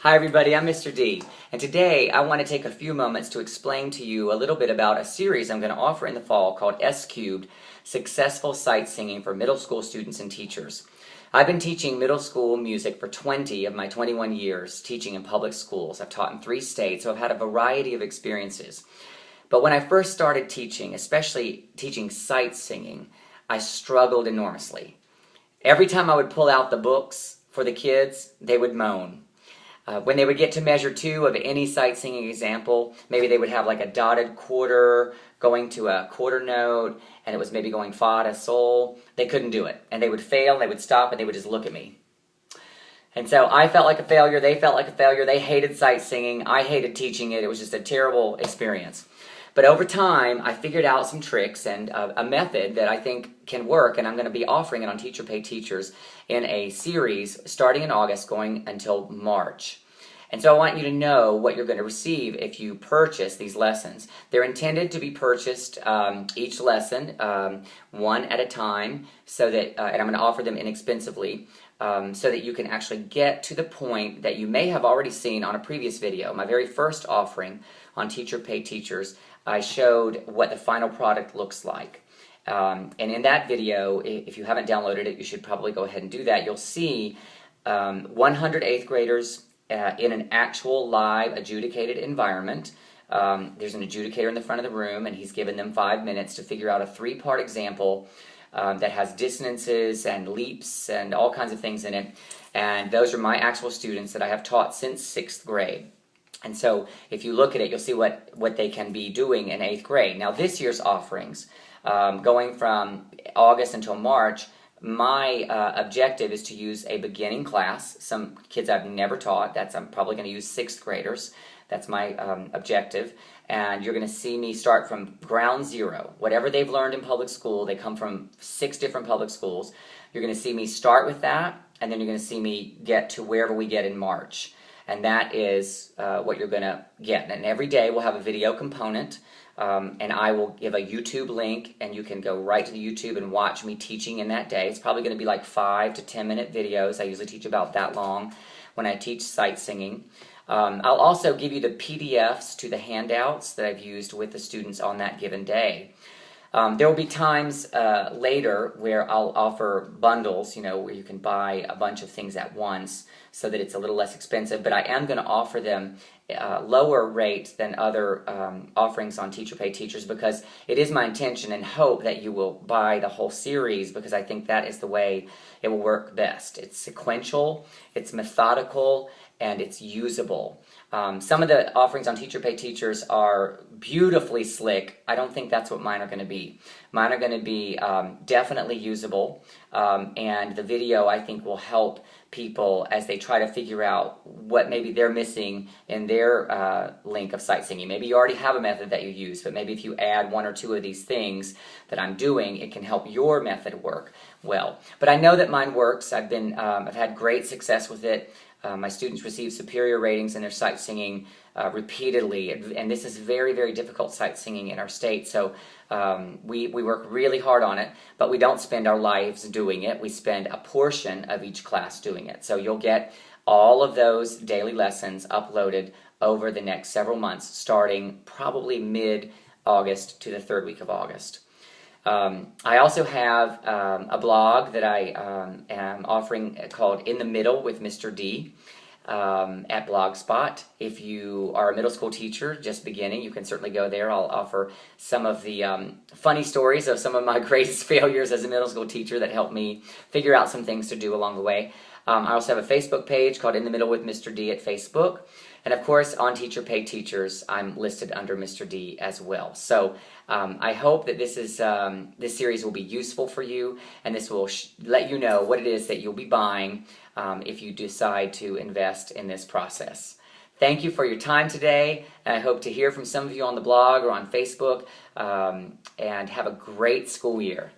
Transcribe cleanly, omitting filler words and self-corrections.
Hi everybody, I'm Mr. D, and today I want to take a few moments to explain to you a little bit about a series I'm going to offer in the fall called S Cubed, Successful Sight Singing for Middle School Students and Teachers. I've been teaching middle school music for 20 of my 21 years teaching in public schools. I've taught in 3 states, so I've had a variety of experiences. But when I first started teaching, especially teaching sight singing, I struggled enormously. Every time I would pull out the books for the kids, they would moan. When they would get to measure 2 of any sight singing example, maybe they would have like a dotted quarter going to a quarter note, and it was maybe going fa to sol. They couldn't do it, and they would fail, they would stop, and they would just look at me. And so I felt like a failure, they felt like a failure, they hated sight singing, I hated teaching it, it was just a terrible experience. But over time, I figured out some tricks and a method that I think can work, and I'm going to be offering it on Teacher Pay Teachers in a series starting in August going until March. And so I want you to know what you're going to receive if you purchase these lessons. They're intended to be purchased each lesson one at a time, so that, and I'm going to offer them inexpensively, so that you can actually get to the point that you may have already seen on a previous video. My very first offering on Teacher Pay Teachers, I showed what the final product looks like. And in that video, if you haven't downloaded it, you should probably go ahead and do that. You'll see 100 8th graders in an actual live adjudicated environment. There's an adjudicator in the front of the room, and he's given them 5 minutes to figure out a 3-part example that has dissonances and leaps and all kinds of things in it. And those are my actual students that I have taught since 6th grade. And so if you look at it, you'll see what they can be doing in 8th grade. Now this year's offerings, going from August until March, my objective is to use a beginning class, some kids I've never taught. I'm probably going to use 6th graders. That's my objective. And you're going to see me start from ground zero. Whatever they've learned in public school, they come from 6 different public schools. You're going to see me start with that, and then you're going to see me get to wherever we get in March. And that is what you're going to get. And every day we'll have a video component, and I will give a YouTube link, and you can go right to the YouTube and watch me teaching in that day. It's probably going to be like 5 to 10 minute videos. I usually teach about that long when I teach sight singing. I'll also give you the PDFs to the handouts that I've used with the students on that given day. There will be times later where I'll offer bundles, where you can buy a bunch of things at once so that it's a little less expensive, but I am going to offer them lower rate than other offerings on Teacher Pay Teachers, because it is my intention and hope that you will buy the whole series, because I think that is the way it will work best. It's sequential, it's methodical, and it's usable. Some of the offerings on Teacher Pay Teachers are beautifully slick. I don't think that's what mine are going to be. Mine are going to be definitely usable, and the video I think will help people as they try to figure out what maybe they're missing in their link of sight singing. Maybe you already have a method that you use, but maybe if you add 1 or 2 of these things that I'm doing, it can help your method work well. But I know that mine works. I've had great success with it. My students receive superior ratings in their sight singing repeatedly, and this is very, very difficult sight singing in our state, so we work really hard on it, but we don't spend our lives doing it. We spend a portion of each class doing it. So you'll get all of those daily lessons uploaded over the next several months, starting probably mid-August to the 3rd week of August. I also have a blog that I am offering called In the Middle with Mr. D at Blogspot. If you are a middle school teacher just beginning, you can certainly go there. I'll offer some of the funny stories of some of my greatest failures as a middle school teacher that helped me figure out some things to do along the way. I also have a Facebook page called In the Middle with Mr. D at Facebook. And of course, on Teacher Pay Teachers, I'm listed under Mr. D as well. So I hope that this series will be useful for you, and this will let you know what it is that you'll be buying if you decide to invest in this process. Thank you for your time today, and I hope to hear from some of you on the blog or on Facebook, and have a great school year.